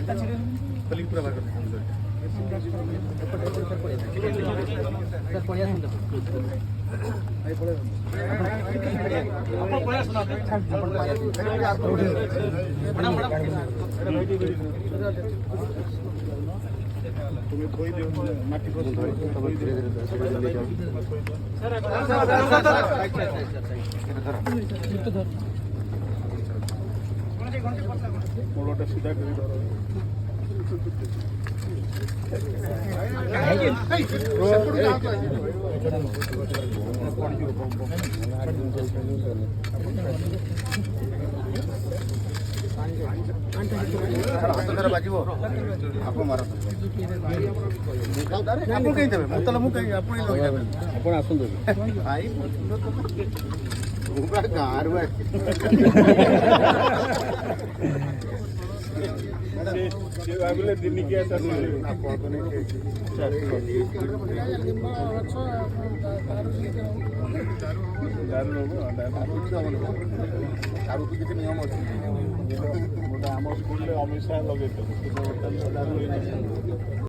कलिक पूरा बाहर कर सर पढ़िया सुन आई पढ़े अपन पढ़िया सुनाते तुम्हें कोई दे माटी को धीरे धीरे ले जाओ सर मोड़ोटा सीधा कर दो बाजिब आप मार आप कहीं देवे मुझे मुझे आप आसतु भाई गाँव भाविले दिनिकिया दारू किसी नियम अच्छे आम स्कूल अमित शाह लगे